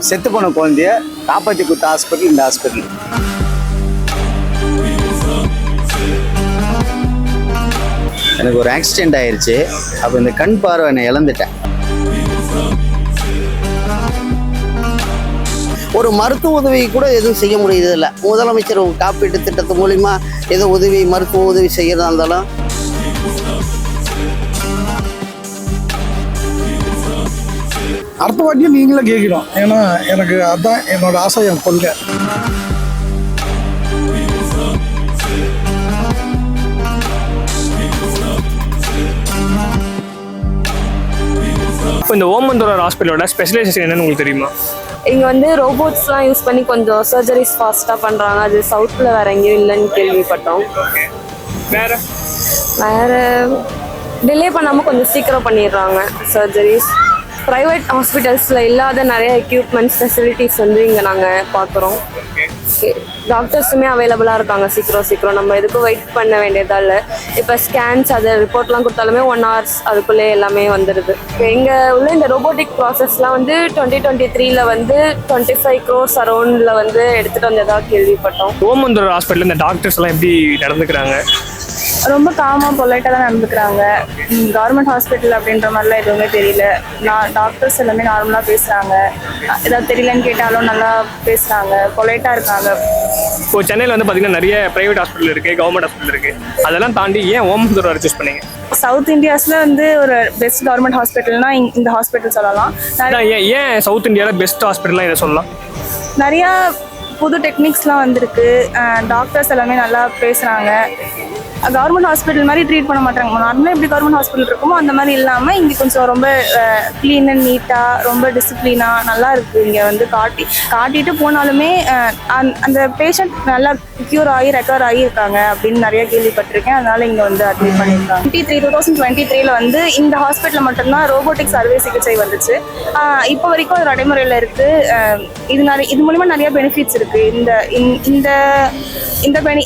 செத்து போன குழந்தைய காப்பாற்றி கொடுத்த ஹாஸ்பிட்டல் இந்த ஹாஸ்பிட்டல். எனக்கு ஒரு ஆக்சிடென்ட் ஆயிடுச்சு. அப்போ இந்த கண் பார்வை நான் இழந்துட்டேன். ஒரு மருத்துவ உதவி கூட எதுவும் செய்ய முடியுது இல்லை. முதலமைச்சர் காப்பீட்டு திட்டத்து மூலிமா ஏதோ உதவி மருத்துவ உதவி செய்யறதா இருந்தாலும் அடுத்த வாட்டியும் நீங்களே கேட்கணும். ஏன்னா எனக்கு அதுதான் என்னோட ஆசை, என் கொள்கை. இப்போ இந்த ஓமந்தூரார் ஹாஸ்பிட்டலோட ஸ்பெஷலைசேஷன் என்னன்னு உங்களுக்கு தெரியுமா? இங்கே வந்து ரோபோட்ஸ்லாம் யூஸ் பண்ணி கொஞ்சம் சர்ஜரிஸ் ஃபாஸ்ட்டாக பண்ணுறாங்க. அது சவுத்தில் வேற எங்கேயும் இல்லைன்னு கேள்விப்பட்டோம். வேறு டிலே பண்ணாமல் கொஞ்சம் சீக்கிரம் பண்ணிடுறாங்க சர்ஜரிஸ். ப்ரைவேட் ஹாஸ்பிட்டல்ஸில் இல்லாத நிறைய எக்யூப்மெண்ட்ஸ் ஃபெசிலிட்டிஸ் வந்து இங்கே நாங்கள் பார்க்குறோம். டாக்டர்ஸுமே அவைலபிளாக இருக்காங்க. சீக்கிரம் நம்ம எதுக்கும் வெயிட் பண்ண வேண்டியதாக இல்லை. இப்போ ஸ்கேன்ஸ் அது ரிப்போர்ட்லாம் கொடுத்தாலுமே 1 hours அதுக்குள்ளே எல்லாமே வந்துடுது. இங்கே உள்ள இந்த ரோபோட்டிக் ப்ராசஸ்லாம் வந்து 2023 வந்து 25 crores அரௌண்டில் வந்து எடுத்துகிட்டு வந்ததாக கேள்விப்பட்டோம். ஓமந்தூரார் ஹாஸ்பிட்டலில் இந்த டாக்டர்ஸ் எல்லாம் எப்படி நடந்துக்கிறாங்க? ரொம்ப காமாக பொலைட்டாக தான் நடந்துக்கிறாங்க. கவர்மெண்ட் ஹாஸ்பிட்டல் அப்படின்ற மாதிரிலாம் எதுவுமே தெரியல. டாக்டர்ஸ் எல்லாமே நார்மலாக பேசுகிறாங்க. ஏதாவது தெரியலன்னு கேட்டாலும் நல்லா பேசுகிறாங்க, பொலைட்டாக இருக்காங்க. இப்போ சென்னையில் வந்து பார்த்தீங்கன்னா நிறைய ப்ரைவேட் ஹாஸ்பிட்டல் இருக்குது, கவர்மெண்ட் ஹாஸ்பிட்டல் இருக்குது. அதெல்லாம் தாண்டி ஏன் ஓமந்தூரார் சூஸ் பண்ணீங்க? சவுத் இந்தியாஸில் வந்து ஒரு பெஸ்ட் கவர்மெண்ட் ஹாஸ்பிட்டல்னா இந்த ஹாஸ்பிட்டல் சொல்லலாம். ஏன் சவுத் இந்தியாவில் பெஸ்ட் ஹாஸ்பிட்டல்லாம் இதை சொல்லலாம்? நிறையா புது டெக்னிக்ஸ்லாம் வந்திருக்கு. டாக்டர்ஸ் எல்லாமே நல்லா பேசுகிறாங்க. கவர்மெண்ட் ஹாஸ்பிட்டல் மாதிரி ட்ரீட் பண்ண மாட்டாங்க. நார்மலாக எப்படி கவர்மெண்ட் ஹாஸ்பிட்டல் இருக்குமோ அந்த மாதிரி இல்லாமல் இங்கே கொஞ்சம் ரொம்ப க்ளீன் அண்ட் நீட்டாக, ரொம்ப டிசிப்ளினாக நல்லா இருக்குது. இங்கே வந்து காட்டிட்டு போனாலுமே அந்த பேஷண்ட் நல்லா க்யூர் ஆகி ரெக்கவர் ஆகி இருக்காங்க அப்படின்னு நிறைய கேள்விப்பட்டிருக்கேன். அதனால இங்கே வந்து அட்மிட் பண்ணியிருக்காங்க. 2023 வந்து இந்த ஹாஸ்பிட்டலில் மட்டும்தான் ரோபோட்டிக்ஸ் அறுவை சிகிச்சை வந்துச்சு. இப்போ வரைக்கும் அது நடைமுறையில் இருக்குது. இது மூலிமா நிறைய பெனிஃபிட்ஸ் இருக்குது.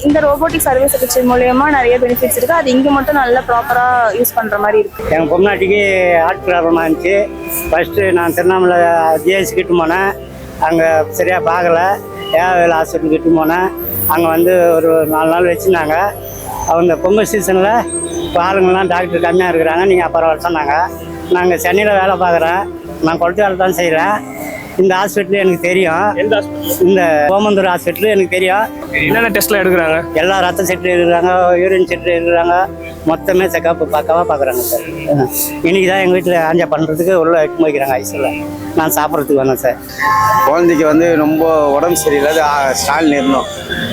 இந்த ரோபோட்டிக்ஸ் அறுவை சிகிச்சை மூலயமா நிறைய பெனிஃபிட்ஸ் இருக்குது. அது இங்கே மட்டும் நல்லா ப்ராப்பராக யூஸ் பண்ணுற மாதிரி இருக்குது. என் பொம்னாட்டிக்கு ஹார்ட் ப்ராப்ளமாக இருந்துச்சு. ஃபஸ்ட்டு நான் திருவண்ணாமலை ஜிஹெச் கிட்டு போனேன். அங்கே சரியாக பார்க்கலை. ஏவேல் ஹாஸ்பிட்டல் கிட்டு போனேன். அங்கே வந்து ஒரு 4 நாள் வச்சுருந்தாங்க. அவங்க பொங்கல் சீசனில் இப்போ ஆளுங்கள்லாம் டாக்டர் கம்மியாக இருக்கிறாங்க, நீங்கள் அப்புறம் வர சொன்னாங்க. நாங்கள் சென்னையில் வேலை பார்க்குறேன். நான் கொளத்து வேலை தான் செய்கிறேன். இந்த ஹாஸ்பிட்டல் எனக்கு தெரியும். இந்த ஓமந்தூர் ஹாஸ்பிட்டல் எனக்கு தெரியும். என்னென்ன டெஸ்ட்லாம் எடுக்கிறாங்க? எல்லா ரத்த செட்டு எடுக்கிறாங்க, யூரின் செட்டு எடுக்கிறாங்க. மொத்தமே செக்கப் பார்க்குறாங்க சார். இன்னைக்கு தான் எங்கள் வீட்டில் ஆஞ்சா பண்ணுறதுக்கு உள்ள எட்டு வைக்கிறாங்க ஐசியில். நான் சாப்பிட்றதுக்கு வந்தேன் சார். குழந்தைக்கு வந்து ரொம்ப உடம்பு சரியில்லை. ஸ்டாலின் இருந்தோம்.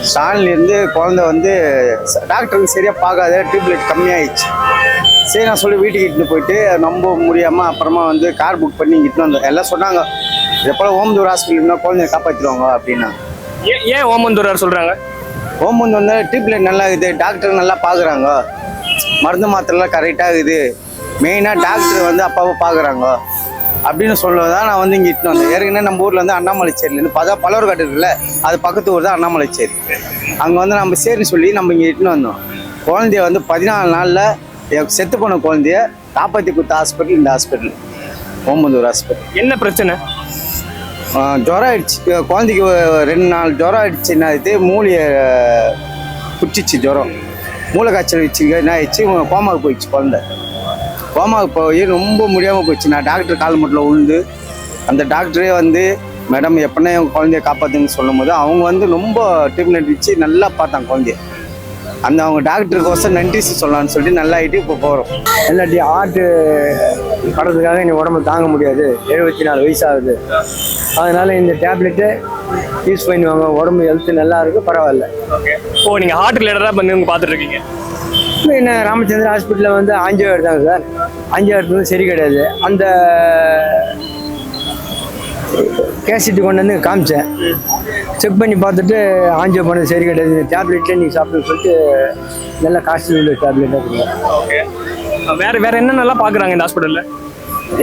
ஸ்டாலின் இருந்து குழந்தை வந்து டாக்டருக்கு சரியாக பார்க்காத, டியூப்லைட் கம்மியாகிடுச்சு. சரி நான் சொல்லி வீட்டுக்கு இட்டுன்னு போயிட்டு நம்ப முடியாமல் அப்புறமா வந்து கார் புக் பண்ணி இட்டுன்னு வந்தோம். எல்லாம் சொன்னாங்க இதை போல் ஓமந்தூர் ஹாஸ்பிட்டல்னா குழந்தைய காப்பாற்றிடுவாங்க அப்படின்னா. ஏன் ஓமந்தூரார் சொல்கிறாங்க? ஓமந்தூர் வந்து டியூப்லைட் நல்லா இருக்குது, டாக்டர் நல்லா பார்க்குறாங்க, மருந்து மாத்திரைலாம் கரெக்டாக இருக்குது, மெயினாக டாக்டர் வந்து அப்பாவை பார்க்குறாங்க அப்படின்னு சொல்லுவதான் நான் வந்து இங்கே இட்டுன்னு வந்தேன். ஏற்கனவே நம்ம ஊரில் வந்து அண்ணாமலைச்சேரிலேருந்து பலவர்காடு இருக்குல்ல, அது பக்கத்து ஊர் தான் அண்ணாமலைச்சேரி. அங்கே வந்து நம்ம சரின்னு சொல்லி நம்ம இங்கே இட்டுன்னு வந்தோம். குழந்தைய வந்து 14 நாளில் செத்து போன குழந்தைய காப்பாற்றி கொடுத்த ஹாஸ்பிட்டல் இந்த ஹாஸ்பிட்டல், ஓமந்தூர் ஹாஸ்பிட்டல். என்ன பிரச்சனை? ஜுரம் ஆயிடுச்சு குழந்தைக்கு. 2 நாள் ஜுரம் ஆயிடுச்சு. என்ன ஆயிடுச்சு, மூளையை பிடிச்சிச்சு ஜுரம். மூளை காய்ச்சல் வச்சு என்ன ஆயிடுச்சு, கோமாவுக்கு போயிடுச்சு குழந்தை. கோமாவுக்கு போய் ரொம்ப முடியாமல் போயிடுச்சு. நான் டாக்டர் கால் மட்டில் உழுந்து அந்த டாக்டரே வந்து மேடம் எப்படின்னா என் குழந்தைய காப்பாற்றுன்னு சொல்லும் போது அவங்க வந்து ரொம்ப ட்ரீட்மெண்ட் வச்சு நல்லா பார்த்தாங்க குழந்தைய. அந்த அவங்க டாக்டருக்கோசம் நன்றி சொல்லலாம்னு சொல்லிட்டு நல்லா ஆகிட்டு இப்போ போகிறோம். இல்லாட்டி ஹார்ட்டு படுறதுக்காக எங்கள் உடம்பு தாங்க முடியாது. 74 வயசாகுது. அதனால் இந்த டேப்லெட்டு யூஸ் பண்ணுவாங்க. உடம்பு ஹெல்த்து நல்லா இருக்குது, பரவாயில்ல. ஓ, நீங்கள் ஹார்ட் ரிலேட்டடாக பண்ணி பார்த்துட்ருக்கீங்க? என்ன ராமச்சந்திரன் ஹாஸ்பிட்டலில் வந்து ஆஞ்சியோ எடுத்தாங்க சார். ஆஞ்சியோ எடுத்தது சரி கிடையாது. அந்த கேசிட்டு கொண்டு வந்து காமிச்சேன். செக் பண்ணி பார்த்துட்டு ஆஞ்சியோ பண்ணது சரி கிடையாது, டேப்லெட்லேயே நீங்கள் சாப்பிட்டுன்னு சொல்லிட்டு நல்லா காஸ்ட்லி உள்ள டேப்லெட்டாக கொடுங்க. ஓகே. வேறு என்னென்னலாம் பார்க்குறாங்க இந்த ஹாஸ்பிட்டலில்?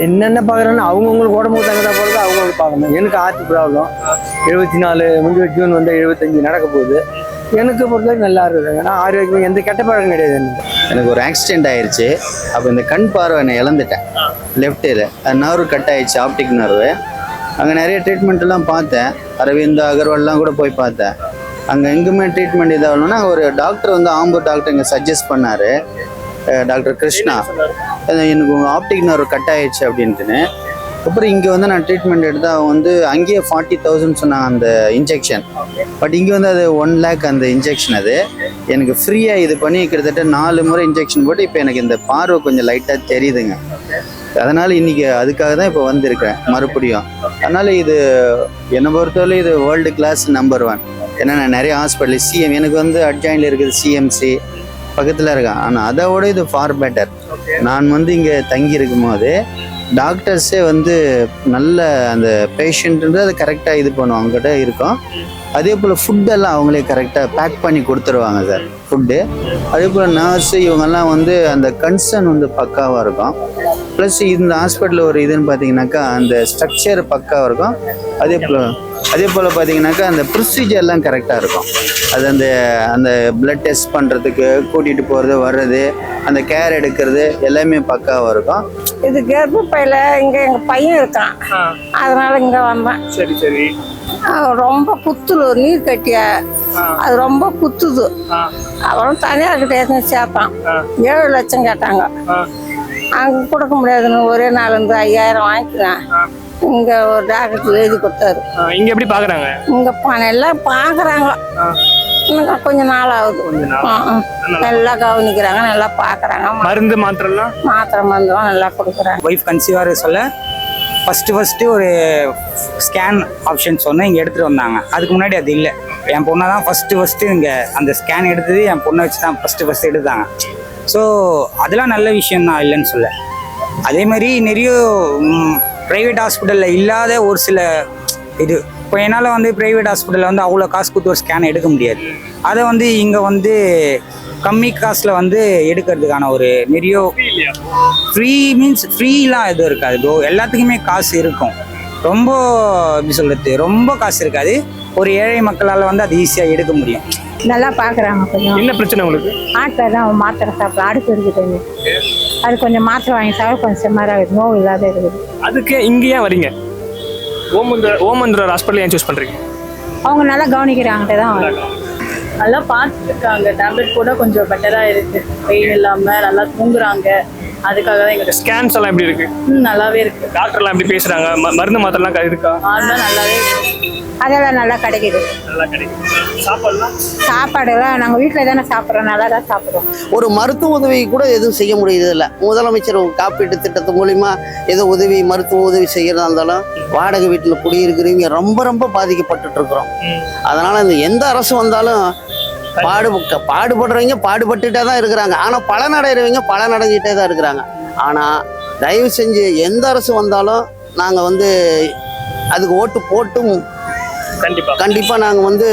என்னென்ன பார்க்குறாங்கன்னா அவங்கவுங்களுக்கு உடம்புக்கு தகுந்த போகிறது அவங்களுக்கு பார்க்கணும். எனக்கு ஹார்ட் ப்ராப்ளம் 74 முடிஞ்ச ஜூன் வந்து 75 நடக்க போகுது. எனக்கு பொறுத்தவரைக்கும் நல்லா இருக்குது. ஏன்னா ஆரோக்கியம் எந்த கெட்ட பழக்கம் கிடையாது. எனக்கு ஒரு ஆக்சிடென்ட் ஆயிடுச்சு. அப்போ இந்த கண் பார்வை நான் இழந்துட்டேன். லெஃப்ட்டில் நர்வு கட் ஆயிடுச்சு, ஆப்டிக் நர்வு. அங்கே நிறைய ட்ரீட்மெண்ட்லாம் பார்த்தேன், அரவிந்த் அகர்வால்லாம் கூட போய் பார்த்தேன். அங்கே எங்குமே ட்ரீட்மெண்ட் இதாகணும்னா ஒரு டாக்டர் வந்து ஆம்பூர் டாக்டர் இங்கே சஜஸ்ட் பண்ணார், டாக்டர் கிருஷ்ணா. எனக்கு ஆப்டிக் நர்வ் கட் ஆயிடுச்சு அப்படின்ட்டுன்னு. அப்புறம் இங்கே வந்து நான் ட்ரீட்மெண்ட் எடுத்து அவங்க வந்து அங்கேயே 40,000 சொன்னாங்க அந்த இன்ஜெக்ஷன். பட் இங்கே வந்து அது 1 lakh அந்த இன்ஜெக்ஷன். அது எனக்கு ஃப்ரீயாக இது பண்ணி கிட்டத்தட்ட 4 முறை இன்ஜெக்ஷன் போட்டு இப்போ எனக்கு இந்த பார்வை கொஞ்சம் லைட்டாக தெரியுதுங்க. அதனால் இன்றைக்கி அதுக்காக தான் இப்போ வந்திருக்கேன் மறுபடியும். அதனால் இது என்னை பொறுத்தவரை இது வேர்ல்டு கிளாஸ் நம்பர் 1. ஏன்னா நான் நிறைய ஹாஸ்பிட்டல் சிஎம் எனக்கு வந்து அட்ஜாயின்ல இருக்குது, சிஎம்சி பக்கத்தில் இருக்கேன். ஆனால் அதை விட இது ஃபார் பெட்டர். நான் வந்து இங்கே தங்கி இருக்கும் போது டாக்டர்ஸே வந்து நல்ல அந்த பேஷண்ட்டுன்றது அதை கரெக்டாக இது பண்ணுவோம், அவங்ககிட்ட இருக்கும். அதே போல் ஃபுட்டெல்லாம் அவங்களே கரெக்டாக பேக் பண்ணி கொடுத்துருவாங்க சார் ஃபுட்டு. அதே போல் நர்ஸு இவங்கெல்லாம் வந்து அந்த கன்சர்ன் வந்து பக்காவாக இருக்கும். ப்ளஸ் இந்த ஹாஸ்பிட்டலில் ஒரு இதுன்னு பார்த்தீங்கன்னாக்கா அந்த ஸ்ட்ரக்சர் பக்காவாக இருக்கும். அதே போல் பார்த்தீங்கன்னாக்கா அந்த ப்ரொசீஜர்லாம் கரெக்டாக இருக்கும். அது அந்த பிளட் டெஸ்ட் பண்ணுறதுக்கு கூட்டிகிட்டு போகிறது வர்றது, அந்த கேர் எடுக்கிறது எல்லாமே பக்காவாக இருக்கும். இது கர்ப்பப்பையில் இங்கே எங்கள் பையன் இருக்கான், அதனால இங்கே வந்தேன். சரி சரி. ரொம்ப குத்துது, நீர் கட்டிய அது ரொம்ப குத்துது. அப்புறம் தனியார்கிட்ட சேர்த்தான், 7 லட்சம் கேட்டாங்க. அங்கே கொடுக்க முடியாதுன்னு ஒரே நாள் இருந்து 5000 வாங்கிக்கிறேன். இங்க ஒரு டாக்டர் எழுதி கொடுத்தாரு. இங்க எப்படி பாக்குறாங்க? இங்க எல்லாம் பாக்குறாங்க, இன்னும் கொஞ்ச நாள் ஆகுது. நல்லா கவனிக்கிறாங்க, நல்லா பாக்குறாங்க. மருந்து மாத்திரை மருந்துலாம் நல்லா கொடுக்குறாங்க. ஒய்ஃப் கன்சீவாக சொல்ல ஃபஸ்ட்டு ஒரு ஸ்கேன் ஆப்ஷன் சொன்னேன், இங்கே எடுத்துகிட்டு வந்தாங்க. அதுக்கு முன்னாடி அது இல்லை. என் பொண்ணை தான் ஃபஸ்ட்டு இங்கே அந்த ஸ்கேன் எடுத்தது என் பொண்ணை வச்சு தான் ஃபஸ்ட்டு எடுத்தாங்க. ஸோ அதெல்லாம் நல்ல விஷயம்தான், இல்லைன்னு சொல்ல. அதே மாதிரி நிறைய ப்ரைவேட் ஹாஸ்பிட்டலில் இல்லாத ஒரு சில இது இப்போ என்னால் வந்து ப்ரைவேட் ஹாஸ்பிட்டலில் வந்து அவ்வளோ காசு கொடுத்து ஒரு ஸ்கேன் எடுக்க முடியாது. அதை வந்து இங்கே வந்து கம்மி காசில் வந்து எடுக்கிறதுக்கான ஒரு நிறைய ஃப்ரீலாம் எதுவும் இருக்காது ப்ரோ. எல்லாத்துக்குமே காசு இருக்கும். ரொம்ப எப்படி சொல்கிறது, ரொம்ப காசு இருக்காது. ஒரு ஏழை மக்களால் வந்து அது ஈஸியாக எடுக்க முடியும். நல்லா பார்க்குறாங்க. கொஞ்சம் என்ன பிரச்சனை உங்களுக்கு? ஆட்டில் தான் மாத்திரை சாப்பிட அடுப்பு இருக்குது, அது கொஞ்சம் மாத்திரை வாங்கி சாப்பிட கொஞ்சம் செம்மாராக நோவு இல்லாத இருக்குது. அதுக்கு இங்கே ஏன் வரீங்க? ஓமந்தூரார் ஹாஸ்பிட்டல் ஏன் சூஸ் பண்ணுறீங்க? அவங்க நல்லா கவனிக்கிறாங்கட்டு தான். நல்லா பார்த்துருக்காங்க, டேப்லெட் கூட கொஞ்சம் பெட்டராக இருக்குது, பெயின் இல்லாமல் நல்லா தூங்குறாங்க. அதுக்காக தான் எங்களுக்கு. ஸ்கேன்ஸ் எல்லாம் எப்படி இருக்கு? நல்லாவே இருக்கு. டாக்டர்லாம் எப்படி பேசுறாங்க? மருந்து மாத்திரலாம் இருக்கா? அதெல்லாம் நல்லாவே இருக்கு. அதெல்லாம் நல்லா கிடைக்குது. நல்லா கிடைக்குது. சாப்பாடுலாம் நாங்கள் வீட்டில் தானே சாப்பிட்றோம், நல்லா தான் சாப்பிட்றோம். ஒரு மருத்துவ உதவி கூட எதுவும் செய்ய முடியறதில்ல. முதலமைச்சர் காப்பீட்டு திட்டத்து மூலிமா ஏதோ உதவி மருத்துவ உதவி செய்யறதா இருந்தாலும் வாடகை வீட்டில் குடியிருக்கிறவங்க ரொம்ப ரொம்ப பாதிக்கப்பட்டு இருக்கிறோம். அதனால இந்த எந்த அரசு வந்தாலும் பாடுபடுறவங்க பாடுபட்டுட்டே தான் இருக்கிறாங்க. ஆனால் பலனடைகிறவங்க பலனடைஞ்சிட்டே தான் இருக்கிறாங்க. ஆனால் தயவு செஞ்சு எந்த அரசு வந்தாலும் நாங்கள் வந்து அதுக்கு ஓட்டு போட்டும் கண்டிப்பாக நாங்கள் வந்து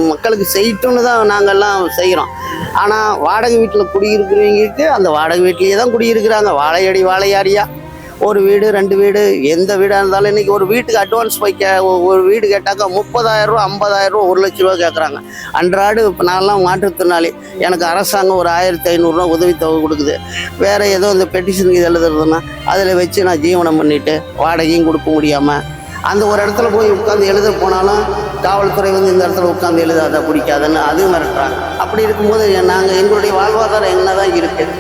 மக்களுக்கு செய்யட்டும்னு தான் நாங்கள்லாம் செய்கிறோம். ஆனால் வாடகை வீட்டில் குடியிருக்கிறவங்களுக்கு அந்த வாடகை வீட்லேயே தான் குடியிருக்கிறாங்க. வாழையாடியா ஒரு வீடு 2 வீடு எந்த வீடாக இருந்தாலும் இன்றைக்கி ஒரு வீட்டுக்கு அட்வான்ஸ் போய் ஒரு வீடு கேட்டாக்கா 30,000 ரூபா 50,000 ரூபா 1 லட்ச ரூபா கேட்குறாங்க. அன்றாடு இப்போ நான்லாம் மாற்றுத்திறனாளி, எனக்கு அரசாங்கம் ஒரு 1500 ரூபா உதவித்தொகை கொடுக்குது. வேறு ஏதோ இந்த பெட்டிஷனுக்கு இது எழுதுறதுன்னா அதில் வச்சு நான் ஜீவனம் பண்ணிவிட்டு வாடகையும் கொடுக்க முடியாமல் அந்த ஒரு இடத்துல போய் உட்காந்து எழுத போனாலும் காவல்துறை வந்து இந்த இடத்துல உட்காந்து எழுதாத பிடிக்காதுன்னு அதுவும் மிரட்டுறாங்க. அப்படி இருக்கும்போது நாங்கள் எங்களுடைய வாழ்வாதாரம் என்ன தான் இருக்குது?